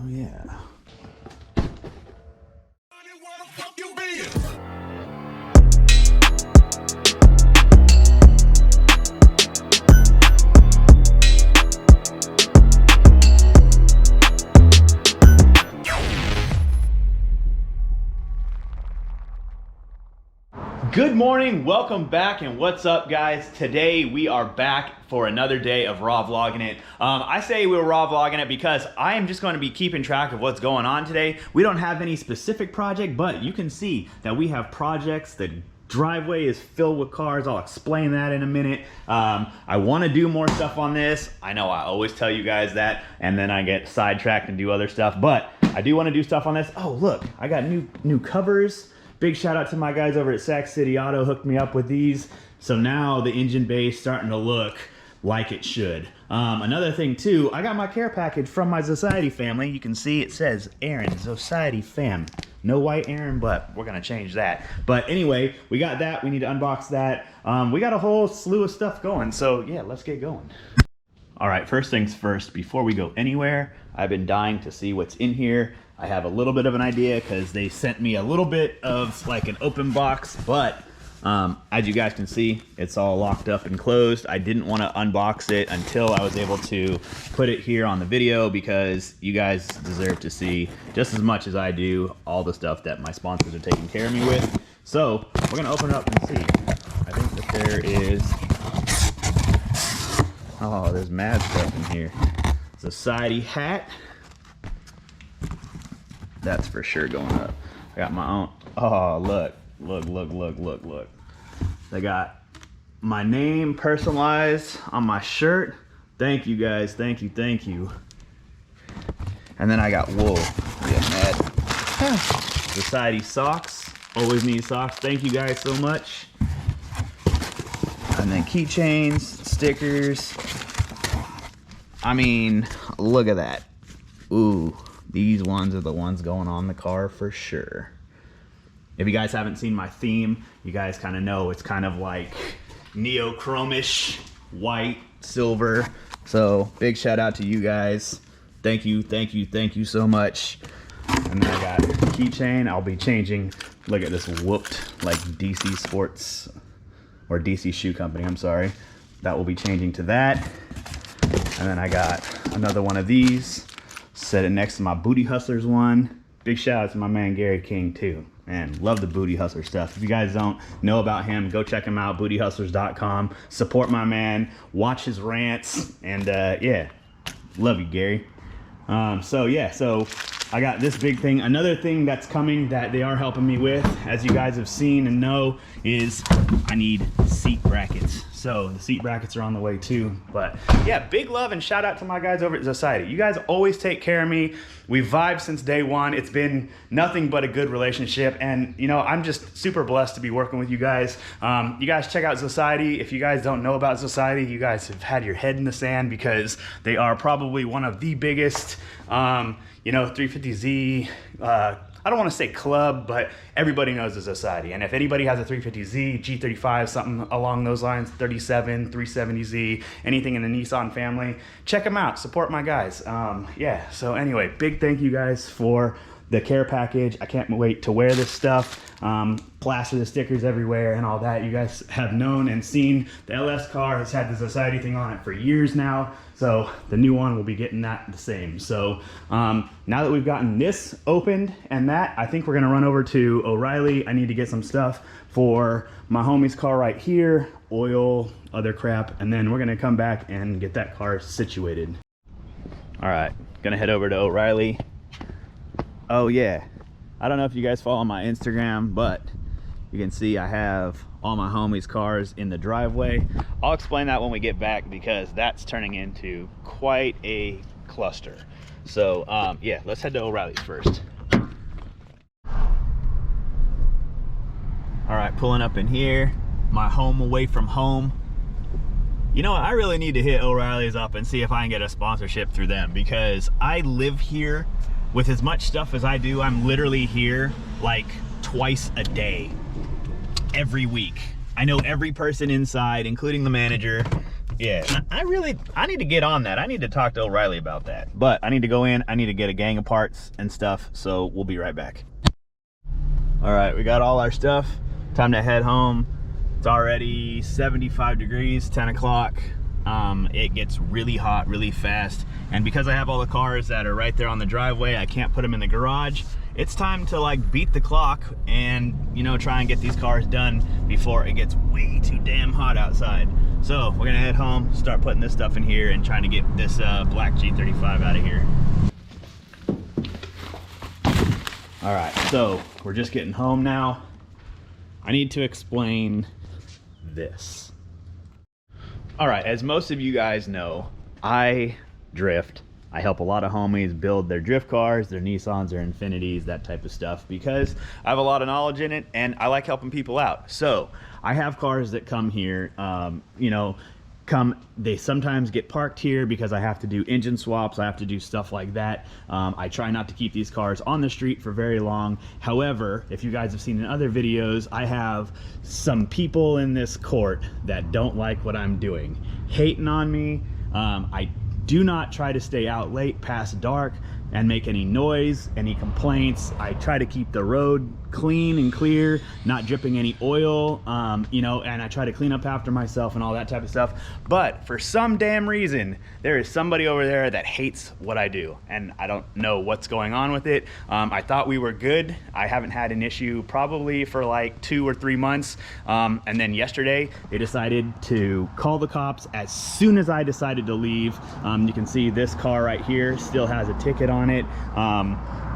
Oh yeah. Good morning, welcome back, and what's up guys? Today we are back for another day of raw vlogging it. I say we're raw vlogging it because I am just going to be keeping track of what's going on today. We don't have any specific project, but you can see that we have projects. The driveway is filled with cars. I'll explain that in a minute. I want to do more stuff on this. I know I always tell you guys that, and then I get sidetracked and do other stuff, but I do want to do stuff on this. Oh look, I got new covers. Big shout out to my guys over at Sac City Auto, hooked me up with these. So now the engine bay is starting to look like it should. Another thing too, I got my care package from my Zociety family. You can see it says Aaron, Zociety fam. No white Aaron, but we're gonna change that. But anyway, we got that, we need to unbox that. We got a whole slew of stuff going, so yeah, let's get going. All right, first things first, before we go anywhere, I've been dying to see what's in here. I have a little bit of an idea because they sent me a little bit of like an open box, but as you guys can see, it's all locked up and closed. I didn't want to unbox it until I was able to put it here on the video because you guys deserve to see just as much as I do all the stuff that my sponsors are taking care of me with. So we're gonna open it up and see. I think that there is, oh, there's mad stuff in here. Zociety hat. That's for sure going up. I got my own, oh, look. They got my name personalized on my shirt. Thank you guys, thank you. And then I got wool. Get mad. Zociety socks, always need socks. Thank you guys so much. And then keychains, stickers. I mean, look at that. Ooh. These ones are the ones going on the car for sure. If you guys haven't seen my theme, you guys kind of know it's kind of like neochromish, white, silver. So big shout out to you guys. Thank you so much. And then I got a keychain. I'll be changing, look at this whooped, like DC Sports, or DC Shoe Company, I'm sorry. That will be changing to that. And then I got another one of these. Set it next to my Booty Hustlers one. Big shout out to my man Gary King too. Man, love the Booty Hustler stuff. If you guys don't know about him, go check him out, bootyhustlers.com. Support my man, watch his rants, and yeah, love you, Gary. So I got this big thing. Another thing that's coming that they are helping me with, as you guys have seen and know, is I need seat brackets. So the seat brackets are on the way too. But yeah, big love and shout out to my guys over at Zociety. You guys always take care of me. We've vibed since day one. It's been nothing but a good relationship. And you know, I'm just super blessed to be working with you guys. You guys check out Zociety. If you guys don't know about Zociety, you guys have had your head in the sand because they are probably one of the biggest, you know, 350Z, I don't want to say club, but everybody knows the Zociety. And if anybody has a 350Z, G35, something along those lines, 37, 370Z, anything in the Nissan family, check them out. Support my guys. Yeah, so anyway, big thank you guys for the care package. I can't wait to wear this stuff. Plaster the stickers everywhere and all that. You guys have known and seen the LS car has had the Zociety thing on it for years now. So the new one will be getting that the same. So now that we've gotten this opened and that, I think we're gonna run over to O'Reilly. I need to get some stuff for my homie's car right here, oil, other crap, and then we're gonna come back and get that car situated. All right, gonna head over to O'Reilly. Oh yeah, I don't know if you guys follow my Instagram, but you can see I have all my homies' cars in the driveway. I'll explain that when we get back because that's turning into quite a cluster. So yeah, let's head to O'Reilly's first. All right, pulling up in here, my home away from home. You know what, I really need to hit O'Reilly's up and see if I can get a sponsorship through them because I live here. With as much stuff as I do, I'm literally here like twice a day, every week. I know every person inside, including the manager. Yeah, I need to get on that. I need to talk to O'Reilly about that. But I need to go in, I need to get a gang of parts and stuff, so we'll be right back. All right, we got all our stuff. Time to head home. It's already 75 degrees, 10 o'clock. It gets really hot really fast. And because I have all the cars that are right there on the driveway, I can't put them in the garage. It's time to like beat the clock and, you know, try and get these cars done before it gets way too damn hot outside. So we're gonna head home, start putting this stuff in here and trying to get this black G35 out of here. All right, so we're just getting home now. I need to explain this. All right, as most of you guys know, I drift. I help a lot of homies build their drift cars, their Nissans, their Infinities, that type of stuff, because I have a lot of knowledge in it and I like helping people out. So I have cars that come here, you know, they sometimes get parked here because I have to do engine swaps, I have to do stuff like that. I try not to keep these cars on the street for very long. However, if you guys have seen in other videos, I have some people in this court that don't like what I'm doing, hating on me. I do not try to stay out late past dark and make any noise, any complaints. I try to keep the road clean and clear, not dripping any oil, you know, and I try to clean up after myself and all that type of stuff. But for some damn reason, there is somebody over there that hates what I do, and I don't know what's going on with it. I thought we were good. I haven't had an issue probably for like 2 or 3 months. And then yesterday, they decided to call the cops as soon as I decided to leave. You can see this car right here still has a ticket on it.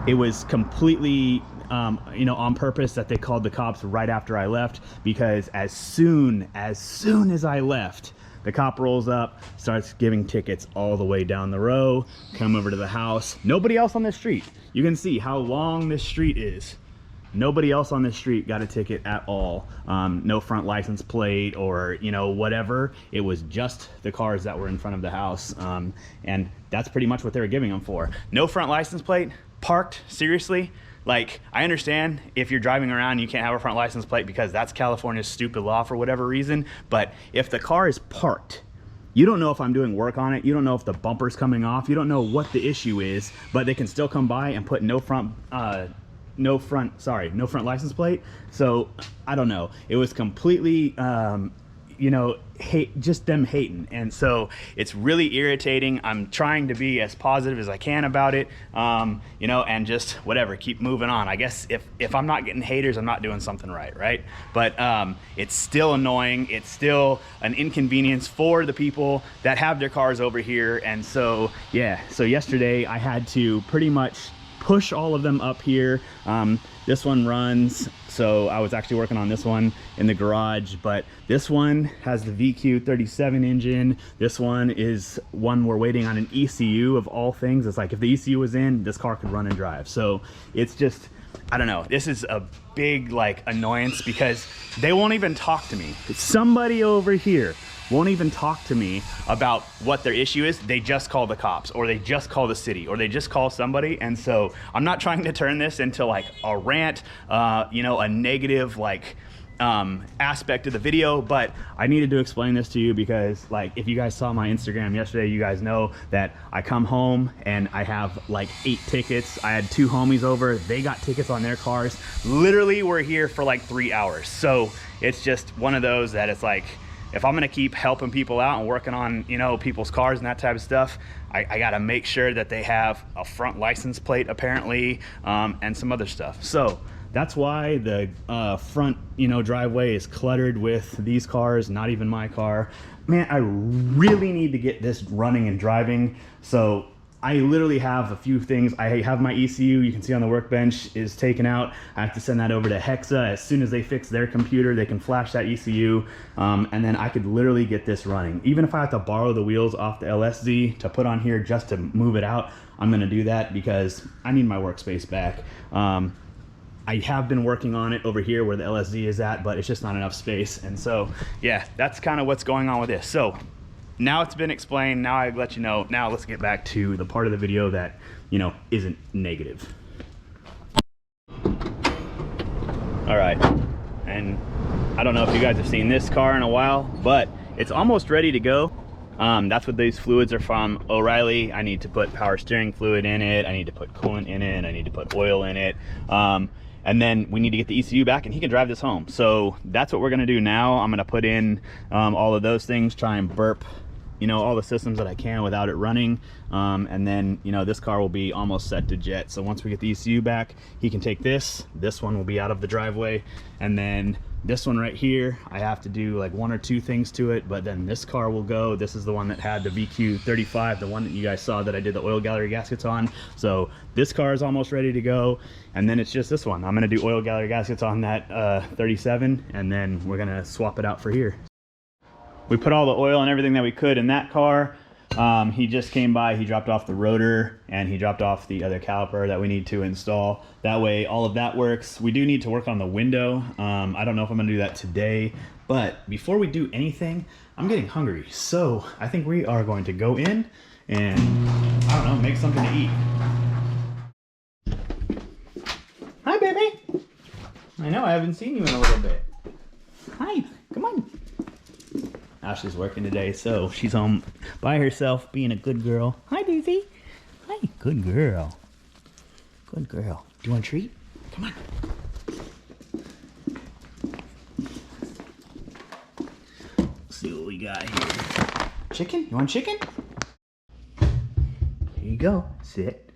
It was completely you know, on purpose that they called the cops right after I left, because as soon as I left, the cop rolls up, starts giving tickets all the way down the row, come over to the house. Nobody else on the street. You can see how long this street is. Nobody else on the street got a ticket at all. No front license plate or, you know, whatever. It was just the cars that were in front of the house. And that's pretty much what they were giving them for. No front license plate, parked, seriously? Like, I understand if you're driving around, you can't have a front license plate because that's California's stupid law for whatever reason. But if the car is parked, you don't know if I'm doing work on it. You don't know if the bumper's coming off. You don't know what the issue is, but they can still come by and put no front license plate. So I don't know. It was completely, you know, just them hating. And so it's really irritating. I'm trying to be as positive as I can about it, you know, and just whatever, keep moving on. I guess if I'm not getting haters, I'm not doing something right? But it's still annoying. It's still an inconvenience for the people that have their cars over here. And so, yeah, so yesterday I had to pretty much push all of them up here. This one runs, so I was actually working on this one in the garage, but this one has the VQ37 engine. This one is one we're waiting on an ECU of all things. It's like if the ECU was in, this car could run and drive. So it's just, I don't know, this is a big like annoyance because they won't even talk to me. Somebody over here won't even talk to me about what their issue is. They just call the cops, or they just call the city, or they just call somebody. And so I'm not trying to turn this into like a rant, you know, a negative like aspect of the video, but I needed to explain this to you because, like, if you guys saw my Instagram yesterday, you guys know that I come home and I have like 8 tickets. I had 2 homies over, they got tickets on their cars. Literally we're here for like 3 hours. So it's just one of those that it's like, if I'm gonna keep helping people out and working on, you know, people's cars and that type of stuff, I gotta make sure that they have a front license plate apparently, and some other stuff. So that's why the front, you know, driveway is cluttered with these cars, not even my car. Man, I really need to get this running and driving. So I literally have a few things. I have my ECU, you can see on the workbench, is taken out. I have to send that over to Hexa. As soon as they fix their computer, they can flash that ECU, and then I could literally get this running. Even if I have to borrow the wheels off the LSZ to put on here just to move it out, I'm gonna do that because I need my workspace back. I have been working on it over here where the LSZ is at, but it's just not enough space. And so, yeah, that's kind of what's going on with this. So now it's been explained, now I've let you know. Now let's get back to the part of the video that, you know, isn't negative. All right, and I don't know if you guys have seen this car in a while, but it's almost ready to go. That's what these fluids are from. O'Reilly. I need to put power steering fluid in it. I need to put coolant in it. I need to put oil in it. And then we need to get the ECU back and he can drive this home. So that's what we're gonna do now. I'm gonna put in all of those things, try and burp, you know, all the systems that I can without it running. And then, you know, this car will be almost set to jet. So once we get the ECU back, he can take this one will be out of the driveway. And then this one right here, I have to do like 1 or 2 things to it, but then this car will go. This is the one that had the VQ35, the one that you guys saw that I did the oil gallery gaskets on. So this car is almost ready to go. And then it's just this one. I'm gonna do oil gallery gaskets on that 37, and then we're gonna swap it out for here. We put all the oil and everything that we could in that car. He just came by, he dropped off the rotor and he dropped off the other caliper that we need to install. That way all of that works. We do need to work on the window. I don't know if I'm gonna do that today, but before we do anything, I'm getting hungry. So I think we are going to go in and, I don't know, make something to eat. Hi, baby. I know, I haven't seen you in a little bit. Hi, come on. Ashley's working today, so she's home by herself, being a good girl. Hi, Daisy. Hi, good girl. Good girl. Do you want a treat? Come on. Let's see what we got here. Chicken? You want chicken? Here you go. Sit.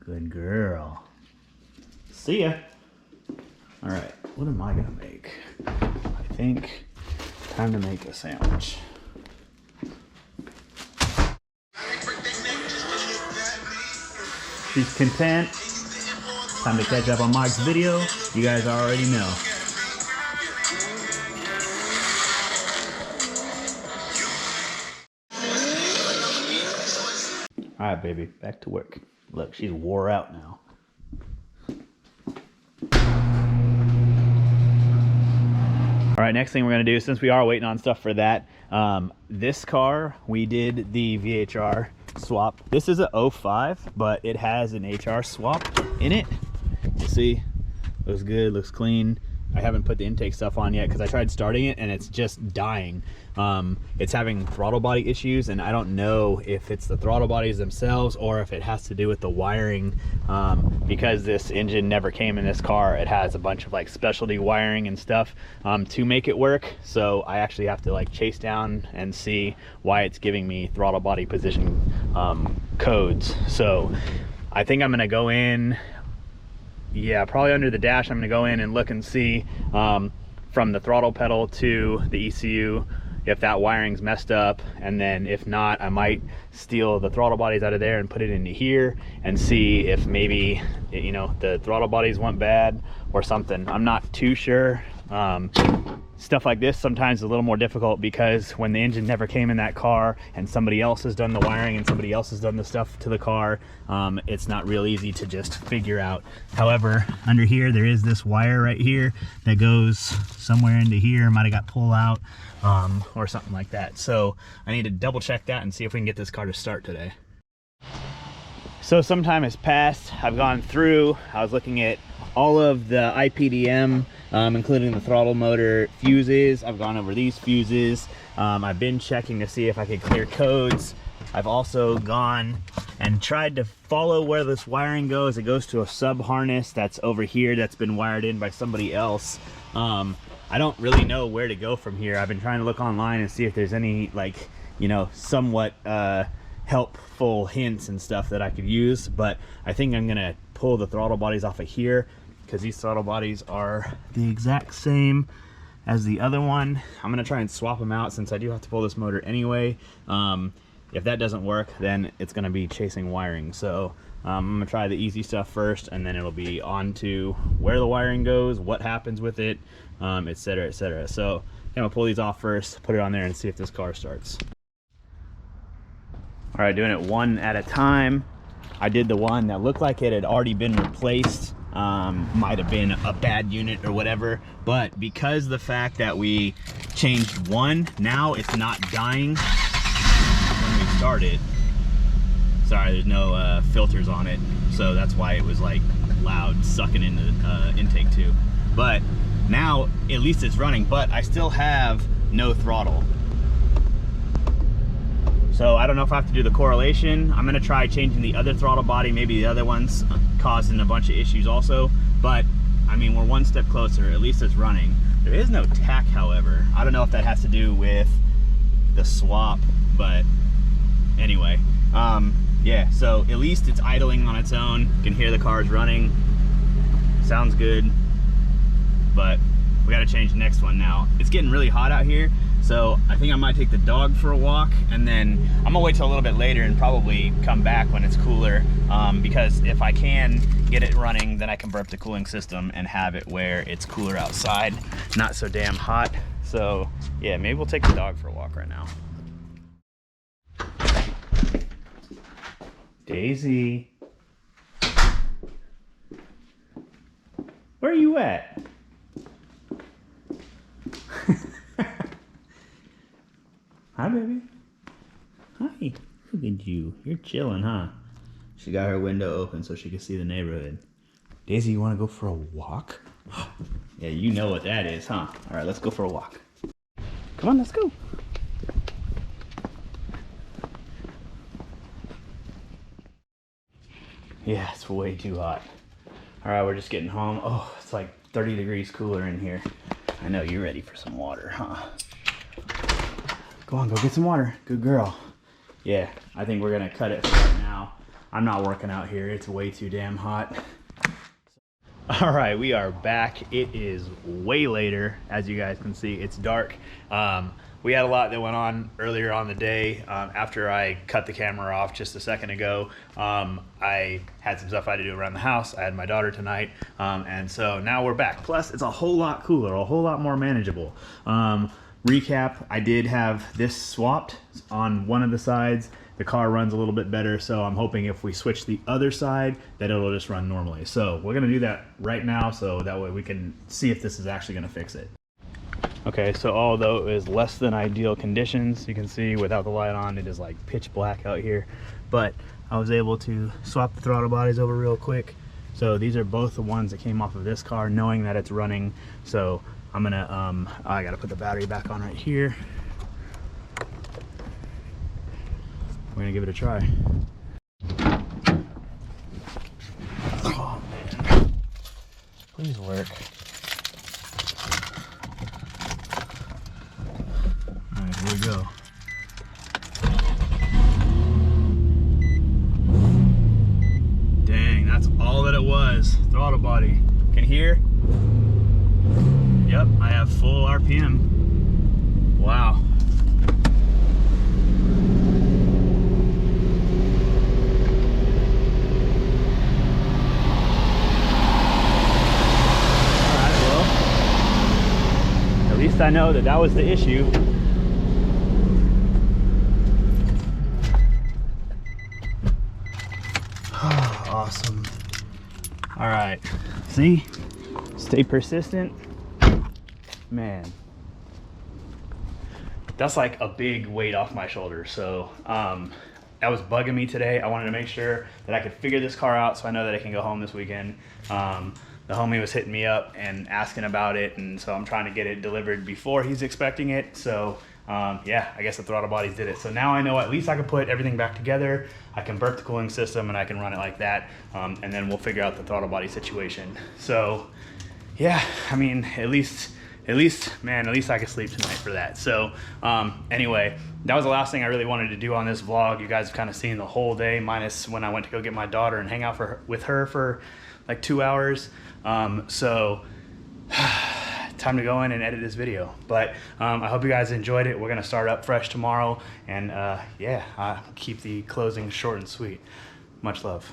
Good girl. See ya. All right, what am I gonna make? I think time to make a sandwich. She's content. Time to catch up on Mike's video. You guys already know. All right, baby, back to work. Look, she's wore out now. All right, next thing we're gonna do, since we are waiting on stuff for that, this car, we did the VHR swap. This is a 05, but it has an HR swap in it. You see, looks good, looks clean. I haven't put the intake stuff on yet because I tried starting it and it's just dying. It's having throttle body issues, and I don't know if it's the throttle bodies themselves or if it has to do with the wiring. Because this engine never came in this car, it has a bunch of like specialty wiring and stuff to make it work. So I actually have to like chase down and see why it's giving me throttle body position codes. So I think I'm gonna go in, yeah, probably under the dash. I'm gonna go in and look and see from the throttle pedal to the ECU if that wiring's messed up, and then if not, I might steal the throttle bodies out of there and put it into here and see if maybe, you know, the throttle bodies went bad or something. I'm not too sure. Stuff like this sometimes is a little more difficult because when the engine never came in that car and somebody else has done the wiring and somebody else has done the stuff to the car, it's not real easy to just figure out. However, under here there is this wire right here that goes somewhere into here, might have got pulled out or something like that. So I need to double check that and see if we can get this car to start today. So some time has passed. I've gone through, I was looking at all of the IPDM, including the throttle motor fuses. I've gone over these fuses. I've been checking to see if I could clear codes. I've also gone and tried to follow where this wiring goes. It goes to a sub harness that's over here that's been wired in by somebody else. I don't really know where to go from here. I've been trying to look online and see if there's any, like, you know, somewhat helpful hints and stuff that I could use, but I think I'm gonna pull the throttle bodies off of here because these throttle bodies are the exact same as the other one. I'm gonna try and swap them out since I do have to pull this motor anyway. If that doesn't work, then it's gonna be chasing wiring. So I'm gonna try the easy stuff first, and then it'll be on to where the wiring goes, what happens with it, etc, etc. So I'm gonna pull these off first, put it on there, and see if this car starts. All right, doing it one at a time. I did the one that looked like it had already been replaced. Might have been a bad unit or whatever, but because the fact that we changed one, now it's not dying when we started. Sorry, there's no filters on it, so that's why it was like loud sucking in the intake tube. But now at least it's running, but I still have no throttle. So I don't know if I have to do the correlation. I'm gonna try changing the other throttle body. Maybe the other one's causing a bunch of issues also, but I mean, we're one step closer. At least it's running. There is no tach, however. I don't know if that has to do with the swap, but anyway. Yeah, so at least it's idling on its own. You can hear the cars running. Sounds good, but we gotta change the next one now. It's getting really hot out here, so I think I might take the dog for a walk, and then I'm gonna wait till a little bit later and probably come back when it's cooler, because if I can get it running, then I can burp the cooling system and have it where it's cooler outside, not so damn hot. So yeah, maybe we'll take the dog for a walk right now. Daisy, where are you at? Hi, baby. Hi. Look at you. You're chilling, huh? She got her window open so she can see the neighborhood. Daisy, you want to go for a walk? Yeah, you know what that is, huh? All right, let's go for a walk. Come on, let's go. Yeah, it's way too hot. All right, we're just getting home. Oh, it's like 30 degrees cooler in here. I know you're ready for some water, huh? Go on, go get some water. Good girl. Yeah, I think we're gonna cut it for right now. I'm not working out here. It's way too damn hot. All right, we are back. It is way later. As you guys can see, it's dark. We had a lot that went on earlier on the day. After I cut the camera off just a second ago, I had some stuff I had to do around the house. I had my daughter tonight, and so now we're back. Plus, it's a whole lot cooler, a whole lot more manageable. Recap, I did have this swapped on one of the sides. The car runs a little bit better, so I'm hoping if we switch the other side that it'll just run normally. So we're gonna do that right now, so that way we can see if this is actually gonna fix it. Okay, so although it is less than ideal conditions, you can see without the light on, it is like pitch black out here. But I was able to swap the throttle bodies over real quick. So these are both the ones that came off of this car, knowing that it's running. So I'm gonna, I gotta put the battery back on right here. We're gonna give it a try. Oh man, please work. All right, here we go. Dang, that's all that it was. Throttle body. Can you hear? Yep, I have full RPM. Wow. At least I know that that was the issue. Awesome. All right, see? Stay persistent. Man, that's like a big weight off my shoulders. So that was bugging me today. I wanted to make sure that I could figure this car out so I know that I can go home this weekend. The homie was hitting me up and asking about it, and so I'm trying to get it delivered before he's expecting it. So yeah, I guess the throttle bodies did it. So now I know at least I can put everything back together. I can burp the cooling system and I can run it like that, and then we'll figure out the throttle body situation. So yeah, I mean, at least man, at least I could sleep tonight for that. So anyway, that was the last thing I really wanted to do on this vlog. You guys have kind of seen the whole day, minus when I went to go get my daughter and hang out with her for like 2 hours. So time to go in and edit this video. But I hope you guys enjoyed it. We're gonna start up fresh tomorrow, and yeah, keep the closing short and sweet. Much love.